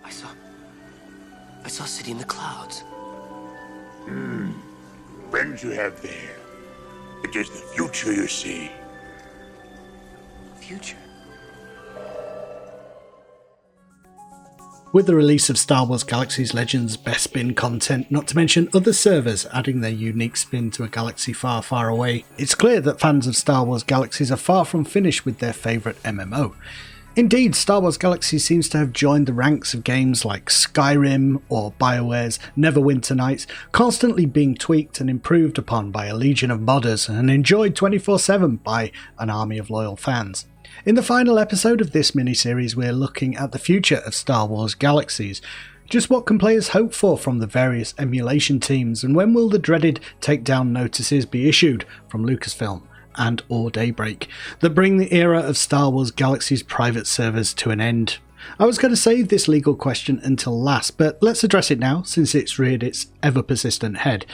I saw a city in the clouds. Friends you have there. It is the future you see. Future? With the release of Star Wars Galaxies Legends Bespin content, not to mention other servers adding their unique spin to a galaxy far, far away, it's clear that fans of Star Wars Galaxies are far from finished with their favourite MMO. Indeed, Star Wars Galaxies seems to have joined the ranks of games like Skyrim or BioWare's Neverwinter Nights, constantly being tweaked and improved upon by a legion of modders and enjoyed 24/7 by an army of loyal fans. In the final episode of this miniseries, we're looking at the future of Star Wars Galaxies. Just what can players hope for from the various emulation teams, and when will the dreaded takedown notices be issued from Lucasfilm and or Daybreak that bring the era of Star Wars Galaxies private servers to an end? I was going to save this legal question until last, but let's address it now since it's reared its ever-persistent head.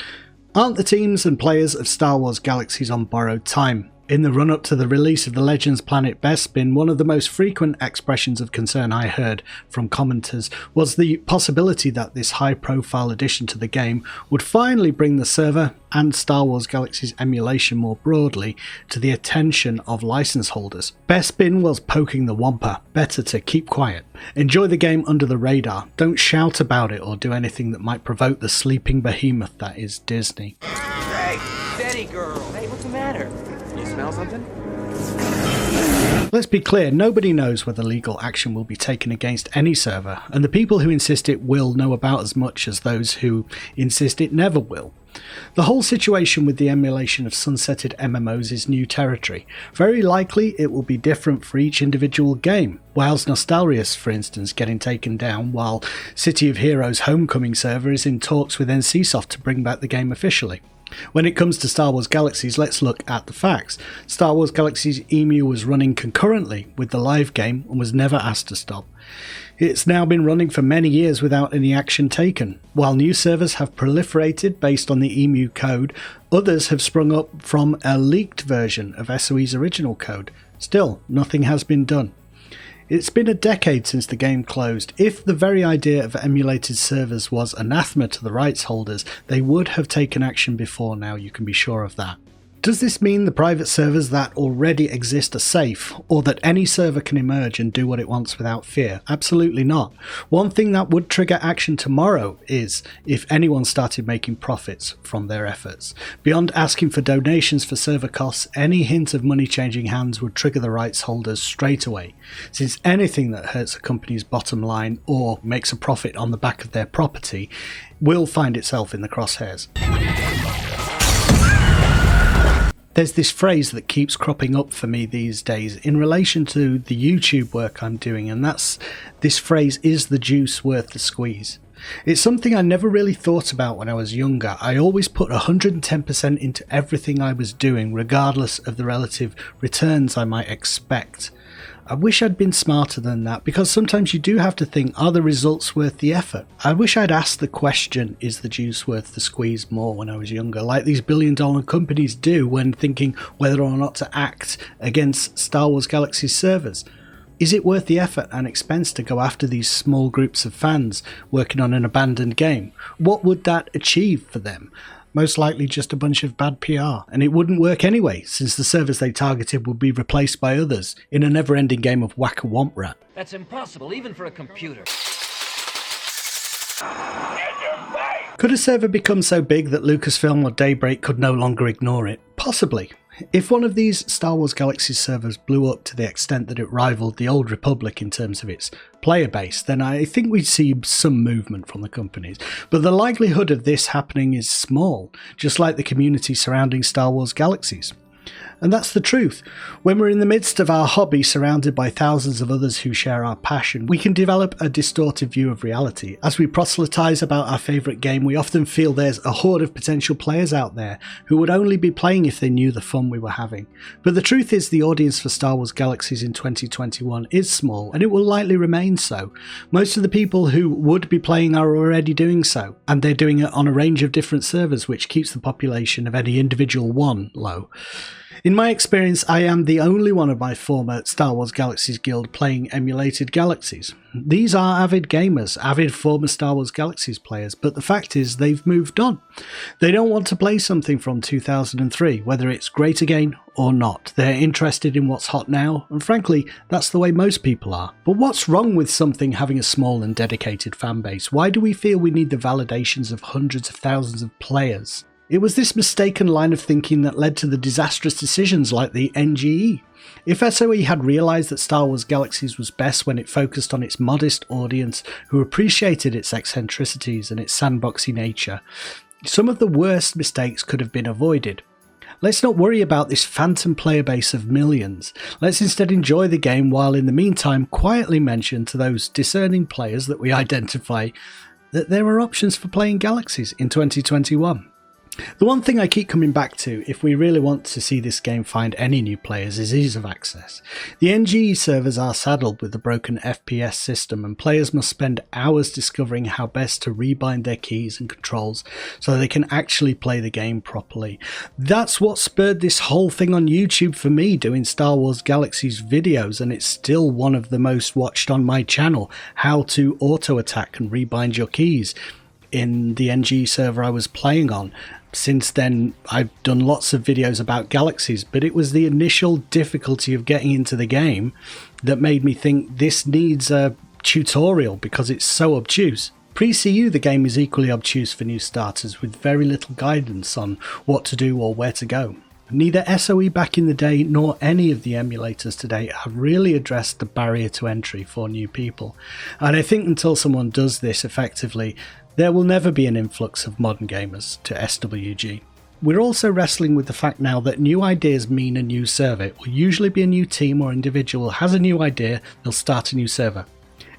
Aren't the teams and players of Star Wars Galaxies on borrowed time? In the run-up to the release of the Legends Planet Bespin, one of the most frequent expressions of concern I heard from commenters was the possibility that this high-profile addition to the game would finally bring the server and Star Wars Galaxies emulation more broadly to the attention of license holders. Bespin was poking the wampa. Better to keep quiet. Enjoy the game under the radar. Don't shout about it or do anything that might provoke the sleeping behemoth that is Disney. Hey, steady girl. Hey, what's the matter? You smell something? Let's be clear, nobody knows whether legal action will be taken against any server, and the people who insist it will know about as much as those who insist it never will. The whole situation with the emulation of sunsetted MMOs is new territory. Very likely it will be different for each individual game. Wales Nostalrius, for instance, getting taken down, while City of Heroes' Homecoming server is in talks with NCSoft to bring back the game officially. When it comes to Star Wars Galaxies, let's look at the facts. Star Wars Galaxies EMU was running concurrently with the live game and was never asked to stop. It's now been running for many years without any action taken. While new servers have proliferated based on the EMU code, others have sprung up from a leaked version of SOE's original code. Still, nothing has been done. It's been a decade since the game closed. If the very idea of emulated servers was anathema to the rights holders, they would have taken action before now, you can be sure of that. Does this mean the private servers that already exist are safe, or that any server can emerge and do what it wants without fear? Absolutely not. One thing that would trigger action tomorrow is if anyone started making profits from their efforts. Beyond asking for donations for server costs, any hint of money changing hands would trigger the rights holders straight away, since anything that hurts a company's bottom line or makes a profit on the back of their property will find itself in the crosshairs. There's this phrase that keeps cropping up for me these days in relation to the YouTube work I'm doing, and this phrase, is the juice worth the squeeze? It's something I never really thought about when I was younger. I always put 110% into everything I was doing, regardless of the relative returns I might expect. I wish I'd been smarter than that, because sometimes you do have to think, are the results worth the effort? I wish I'd asked the question, is the juice worth the squeeze, more when I was younger, like these billion-dollar companies do when thinking whether or not to act against Star Wars Galaxies servers. Is it worth the effort and expense to go after these small groups of fans working on an abandoned game? What would that achieve for them? Most likely just a bunch of bad PR, and it wouldn't work anyway, since the servers they targeted would be replaced by others in a never-ending game of whack-a-womp-rat. That's impossible, even for a computer. Could a server become so big that Lucasfilm or Daybreak could no longer ignore it? Possibly. If one of these Star Wars Galaxies servers blew up to the extent that it rivaled the Old Republic in terms of its player base, then I think we'd see some movement from the companies. But the likelihood of this happening is small, just like the community surrounding Star Wars Galaxies. And that's the truth. When we're in the midst of our hobby, surrounded by thousands of others who share our passion, we can develop a distorted view of reality. As we proselytise about our favourite game, we often feel there's a horde of potential players out there who would only be playing if they knew the fun we were having. But the truth is, the audience for Star Wars Galaxies in 2021 is small, and it will likely remain so. Most of the people who would be playing are already doing so, and they're doing it on a range of different servers, which keeps the population of any individual one low. In my experience, I am the only one of my former Star Wars Galaxies guild playing emulated Galaxies. These are avid gamers, avid former Star Wars Galaxies players, but the fact is they've moved on. They don't want to play something from 2003, whether it's great again or not. They're interested in what's hot now, and frankly, that's the way most people are. But what's wrong with something having a small and dedicated fan base? Why do we feel we need the validations of hundreds of thousands of players? It was this mistaken line of thinking that led to the disastrous decisions like the NGE. If SOE had realised that Star Wars Galaxies was best when it focused on its modest audience who appreciated its eccentricities and its sandboxy nature, some of the worst mistakes could have been avoided. Let's not worry about this phantom player base of millions. Let's instead enjoy the game while in the meantime quietly mention to those discerning players that we identify that there are options for playing Galaxies in 2021. The one thing I keep coming back to if we really want to see this game find any new players is ease of access. The NGE servers are saddled with a broken FPS system and players must spend hours discovering how best to rebind their keys and controls so they can actually play the game properly. That's what spurred this whole thing on YouTube for me, doing Star Wars Galaxies videos, and it's still one of the most watched on my channel, how to auto attack and rebind your keys in the NGE server I was playing on. Since then, I've done lots of videos about Galaxies, but it was the initial difficulty of getting into the game that made me think this needs a tutorial because it's so obtuse. Pre-CU, the game is equally obtuse for new starters with very little guidance on what to do or where to go. Neither SOE back in the day nor any of the emulators today have really addressed the barrier to entry for new people, and I think until someone does this effectively, there will never be an influx of modern gamers to SWG. We're also wrestling with the fact now that new ideas mean a new server. It will usually be a new team or individual has a new idea, they'll start a new server.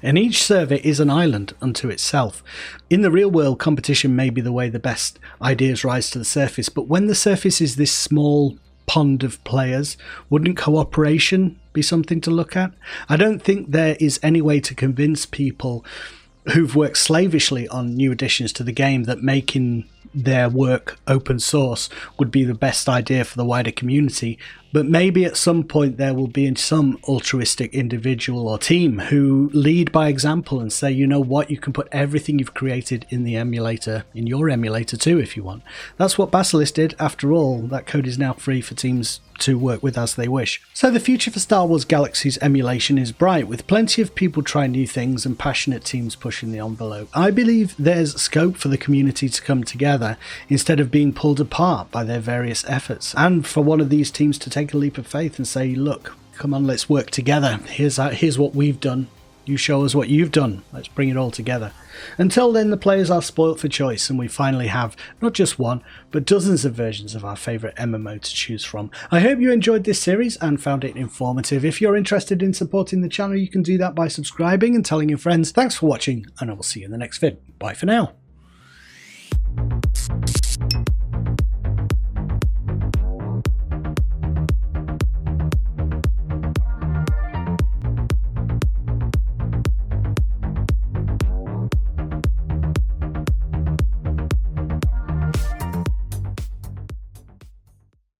And each server is an island unto itself. In the real world, competition may be the way the best ideas rise to the surface, but when the surface is this small pond of players, wouldn't cooperation be something to look at? I don't think there is any way to convince people who've worked slavishly on new additions to the game that making their work open source would be the best idea for the wider community, but maybe at some point there will be some altruistic individual or team who lead by example and say, you know what, you can put everything you've created in the emulator, in your emulator too if you want. That's what Basilisk did. After all, that code is now free for teams to work with as they wish. So the future for Star Wars Galaxies emulation is bright, with plenty of people trying new things and passionate teams pushing the envelope. I believe there's scope for the community to come together instead of being pulled apart by their various efforts, and for one of these teams to take a leap of faith and say, look, come on, let's work together. Here's what we've done. You show us what you've done. Let's bring it all together. Until then, the players are spoilt for choice and we finally have not just one, but dozens of versions of our favourite MMO to choose from. I hope you enjoyed this series and found it informative. If you're interested in supporting the channel, you can do that by subscribing and telling your friends. Thanks for watching, and I will see you in the next vid. Bye for now.